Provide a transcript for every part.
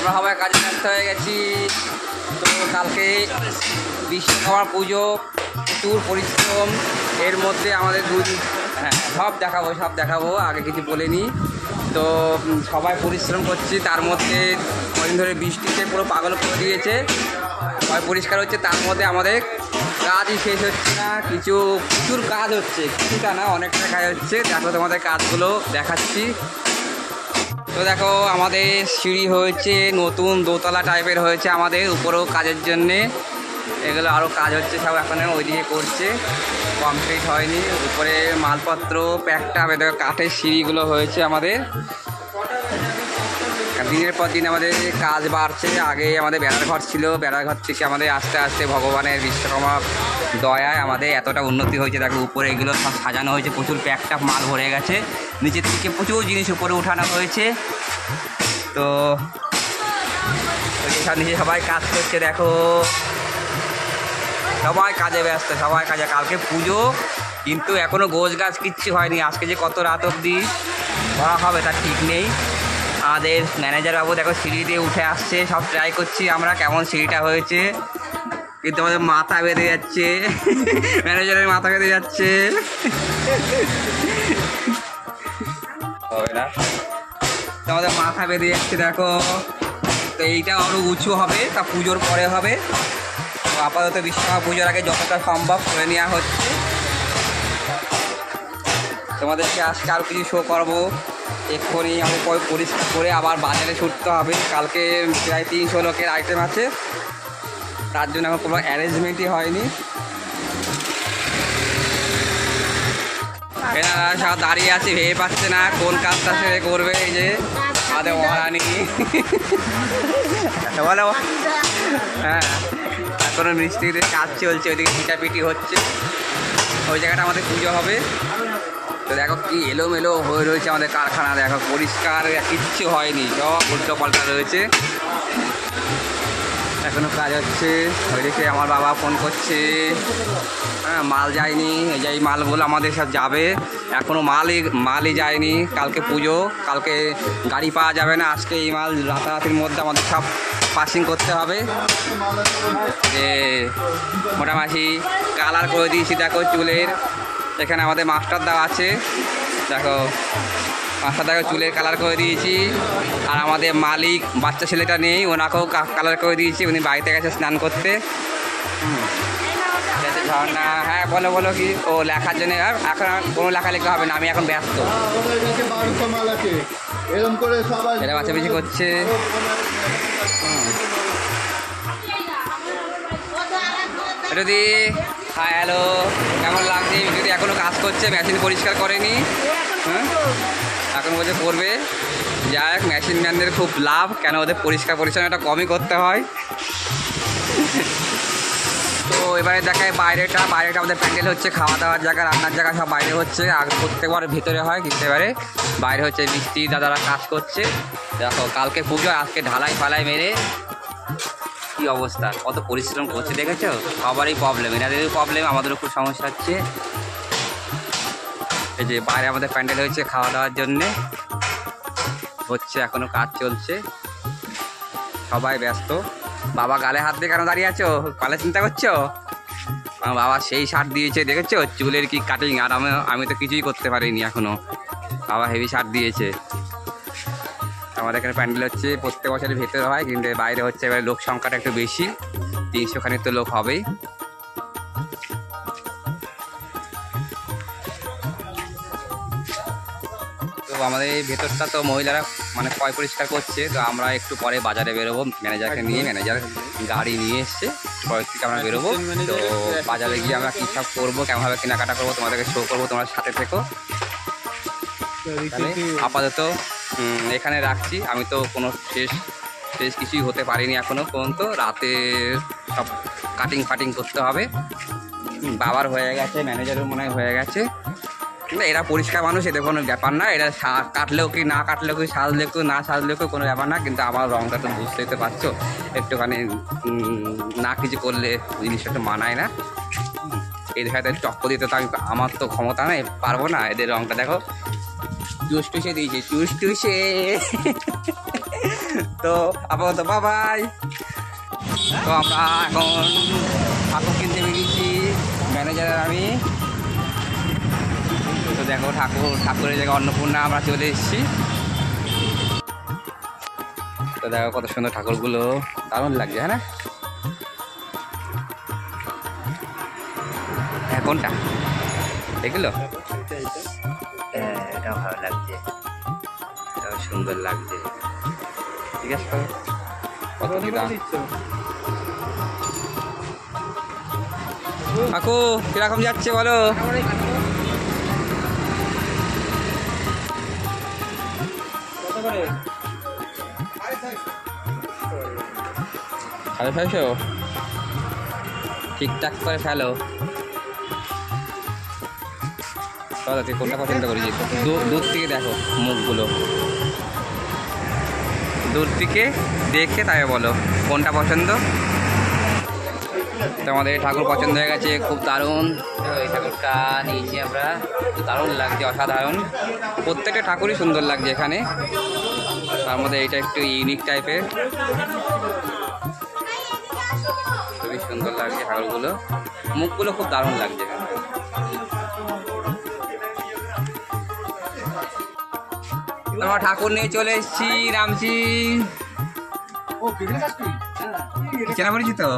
আমরা সবাই কাজে ব্যস্ত হয়ে গেছি। তো কালকে বিশ্বকর্মা পুজো, প্রচুর পরিশ্রম। এর মধ্যে আমাদের সব দেখাবো, আগে কিছু বলিনি। তো সবাই পরিশ্রম করছি, তার মধ্যে কদিন ধরে বৃষ্টিতে পুরো পাগল করে দিয়েছে। সবাই পরিষ্কার হচ্ছে, তার মধ্যে আমাদের কাজই শেষ হচ্ছে না। প্রচুর কাজ হচ্ছে, কিছুটা না অনেকটা কাজ হচ্ছে। দেখো তোমাদের কাজগুলো দেখাচ্ছি। তো দেখো আমাদের সিঁড়ি হয়েছে, নতুন দোতলা টাইপের হয়েছে আমাদের, উপরেও কাজের জন্যে। এগুলো আরও কাজ হচ্ছে, সব এখন ওইদিকে করছে, কমপ্লিট হয়নি। উপরে মালপত্র প্যাকটা হবে। দেখো কাঠের সিঁড়িগুলো হয়েছে আমাদের। দিনের পর দিন আমাদের কাজ বাড়ছে। আগে আমাদের বেড়ার ঘর ছিল, বেড়ার ঘর থেকে আমাদের আস্তে আস্তে ভগবানের বিশ্বকর্মা দয়ায় আমাদের এতটা উন্নতি হয়েছে। দেখো উপরে এগুলো সব সাজানো হয়েছে, প্রচুর প্যাকটা মাল ভরে গেছে। নিচের থেকে প্রচুর জিনিস উপরে উঠানো হয়েছে। তো সব নিচে সবাই কাজ করছে, দেখো সবাই কাজে ব্যস্ত, সবাই কাজে। কালকে পুজো, কিন্তু এখনও গোছ গাছ কিচ্ছু হয়নি। আজকে যে কত রাত অবধি করা হবে তার ঠিক নেই। আমাদের ম্যানেজার বাবু দেখো সিঁড়ি দিয়ে উঠে আসছে, সব ট্রাই করছি আমরা কেমন সিঁড়িটা হয়েছে, কিন্তু আমাদের মাথা বেঁধে যাচ্ছে। ম্যানেজারের মাথা বেঁধে যাচ্ছে, হবে না। তো আমাদের মাথা বেঁধে যাচ্ছে দেখো। তো এইটা আরও উঁচু হবে, তা পুজোর পরে হবে। তো আপাতত বিশ্বকর্মা পুজোর আগে যতটা সম্ভব করে নেওয়া হচ্ছে। তোমাদেরকে আজকে আরও কিছু শো করবো। এক্ষুনি আমাদের পরিষ্কার করে আবার বাজারে ছুটতে হবে। কালকে প্রায় 300 লোকের আইটেম আছে, তার জন্য এখন কোনো অ্যারেঞ্জমেন্টই হয়নি। এনারা সব দাঁড়িয়ে আছে, ভেবে পাচ্ছে না কোন কাজটা সে করবে। এই যে আমাদের মহারানী, বলো। হ্যাঁ, এখনো মিস্ত্রিদের কাজ চলছে, ওইদিকে পিটাপিটি হচ্ছে। ওই জায়গাটা আমাদের পুজো হবে। তো দেখো কি এলোমেলো হয়ে রয়েছে আমাদের কারখানা, দেখো পরিষ্কার কিচ্ছু হয়নি, সব উল্টো পাল্টা রয়েছে। এখনো কাজ হচ্ছে। ওইদিকে আমার বাবা ফোন করছে, হ্যাঁ মাল যায়নি। এই যে এই মালগুলো আমাদের সব যাবে, এখনও মালই যায়নি। কালকে পুজো, কালকে গাড়ি পাওয়া যাবে না। আজকে এই মাল রাতারাতির মধ্যে আমাদের সব পাসিং করতে হবে। যে মোটামুটি কালার করে দিয়েছি দেখো চুলের। এখানে আমাদের মাস্টার দা আছে, দেখো মাস্টার দাকে চুলের কালার করে দিয়েছি। আর আমাদের মালিক বাচ্চা ছেলেটা নেই, ওনাকেও কালার করে দিয়েছি, উনি বাড়িতে গেছে স্নান করতে। ঝর্ণা, হ্যাঁ বলো কি ও লেখার জন্য। এখন কোনো লেখালেখি হবে না, আমি এখন ব্যস্ত। এটা বাছাবাছি করছে। যদি হ্যাঁ হ্যালো, কেমন লাগছে? যদি এখনও কাজ করছে, মেশিন পরিষ্কার করেনি। হ্যাঁ এখন বলছে করবে। যাই হোক, মেশিন ম্যানদের খুব লাভ, কেন ওদের পরিষ্কার পরিচ্ছন্নটা কমই করতে হয়। তো এবারে দেখায় বাইরেটা আমাদের প্যান্ডেল হচ্ছে, খাওয়া দাওয়ার জায়গা, রান্নার জায়গা সব বাইরে হচ্ছে। আর প্রত্যেকবার ভিতরে হয়, কিন্তু এবারে বাইরে হচ্ছে। মিস্ত্রি দাদারা কাজ করছে। দেখো কালকে পুজো, আজকে ঢালাই ফালাই মেরে কি অবস্থা, কত পরিশ্রম করছে দেখেছো। সবারই প্রবলেম, এনাদেরও প্রবলেম, আমাদেরও খুব সমস্যা হচ্ছে। এই যে বাইরে আমাদের প্যান্ডেল হয়েছে খাওয়া দাওয়ার জন্যে হচ্ছে, এখনো কাজ চলছে, সবাই ব্যস্ত। বাবা গালে হাত দিয়ে কেন দাঁড়িয়ে আছো, পালে চিন্তা করছো? আমার বাবা সেই শার্ট দিয়েছে দেখেছো, চুলের কি কাটিং। আর আমি তো কিছুই করতে পারিনি এখনো, বাবা হেভি শার্ট দিয়েছে। আমাদের এখানে প্যান্ডেল হচ্ছে, প্রত্যেক বছরের ভেতরে হয়, কিন্তু বাইরে হচ্ছে। এবার লোক সংখ্যাটা একটু বেশি, 300 খানিক তো লোক হবেই। তো আমাদের এই ভেতরটা তো মহিলারা মানে পরিষ্কার করছে। তো আমরা একটু পরে বাজারে বেরোবো, ম্যানেজারকে নিয়ে। ম্যানেজার গাড়ি নিয়ে এসছে, পরের থেকে আমরা বেরোবো। তো বাজারে গিয়ে আমরা কী সব করবো, কেমনভাবে কেনাকাটা করবো, তোমাদেরকে শো করবো, তোমার সাথে থেকো। আপাতত এখানে রাখছি। আমি তো কোনো শেষ কিছুই হতে পারিনি এখনও পর্যন্ত। রাতে সব কাটিং ফাটিং করতে হবে। বাবার হয়ে গেছে, ম্যানেজারের মনে হয় হয়ে গেছে। কিন্তু এরা পরিষ্কার মানুষ, এদের কোনো ব্যাপার না। এরা কাটলেও কি না কাটলেও কি, সাজলেও কি না সাজলেও কোনো ব্যাপার না। কিন্তু আমার রঙটা তো বুঝতেই তো পারছো, একটুখানি না কিছু করলে জিনিসটা একটু মানায় না। এদের সাথে টক্কর দিতে তো আমার তো ক্ষমতা নেই, পারবো না। এদের রঙটা দেখো চুষটুসে দিয়েছে, চুষটুসে। তো তো আপাতত বাই। তো আমরা এখন ঠাকুর কিনতে বেরিয়েছি, ম্যানেজার আমি। তো দেখো ঠাকুরের জায়গায় অন্নপূর্ণা আমরা চলে এসেছি। তো দেখো কত সুন্দর ঠাকুরগুলো, দারুণ লাগছে, হ্যাঁ না? হ্যাঁ, কোনটা এগুলো? হ্যাঁ, এটা ভালো লাগছে, এটাও সুন্দর লাগছে। ঠিক আছে, কত কি দাম? কাকু কিরকম যাচ্ছে বলো? সাড়ে 600 ঠিকঠাক করে ফেলো। তুই কোনটা পছন্দ করেছিস? দূর থেকে দেখো মুখগুলো, দূর থেকে দেখে তাই বলো কোনটা পছন্দ। তো আমাদের ঠাকুর পছন্দ হয়ে গেছে, খুব দারুণ। এই ঠাকুরটা নিয়েছি আমরা, দারুণ লাগছে, অসাধারণ। প্রত্যেকটা ঠাকুরই সুন্দর লাগছে এখানে, তার মধ্যে এইটা একটু ইউনিক টাইপের, খুবই সুন্দর লাগছে ঠাকুরগুলো, মুখগুলো খুব দারুণ লাগছে। তোমার ঠাকুর নিয়ে চলে এসেছি, নামছি। চেনা পড়েছি তো।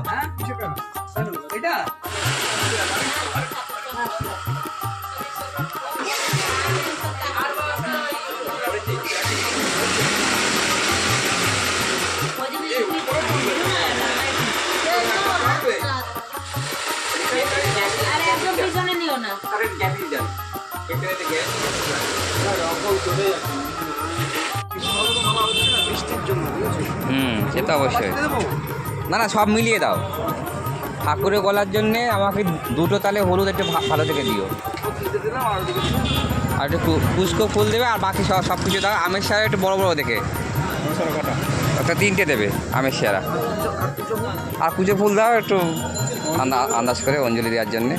সে তো অবশ্যই। না না, সব মিলিয়ে দাও। ঠাকুরের গলার জন্যে আমাকে দুটো তালে হলুদ একটু ভালো থেকে দিও, আর একটু কুচকো ফুল দেবে, আর বাকি সব কিছু দাও। আমের সারা একটু বড় বড় দেখে, একটা 3টে দেবে আমের সারা, আর কুচো ফুল দাও একটু আন্দাজ করে অঞ্জলি দেওয়ার জন্যে।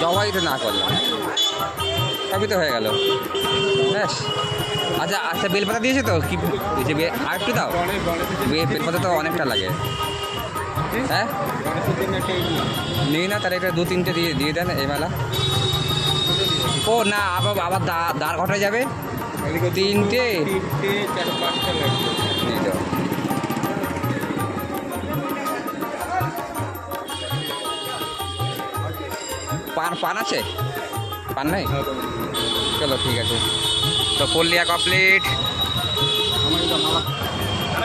জবাই তো না করলাম, সবই তো হয়ে গেল, ব্যাস। আচ্ছা আচ্ছা, বেলপাতা দিয়েছে তো? কি আর একটু দাও, বেলপাতা তো অনেকটা লাগে। হ্যাঁ নেই না, তাহলে একটা 2-3টে দিয়ে দেন এই মেলা। ও না, আবার দাঁড় ঘটা যাবে, 3টে পান আছে? পান নাই? চলো ঠিক আছে। তো পল্লিয়া কমপ্লিট।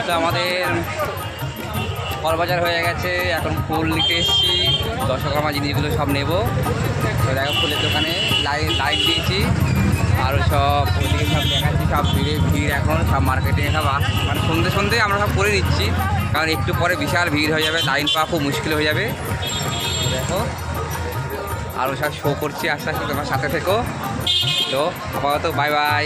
তো আমাদের ফলবাজার হয়ে গেছে, এখন ফুল নিতে এসেছি, দশকর্মা জিনিসগুলো সব নেব। তো দেখো ফুলের দোকানে লাইন দিয়েছি, আরও সব ওইদিকে সব দেখাচ্ছি, সব ভিড় এখন সব মার্কেটিং সব মানে সন্ধে আমরা সব করে নিচ্ছি, কারণ একটু পরে বিশাল ভিড় হয়ে যাবে, লাইন পাওয়া খুব মুশকিল হয়ে যাবে। দেখো আরও সব শো করছি, আস্তে আস্তে তোমার সাথে থেকো। তো আপাতত বাই বাই।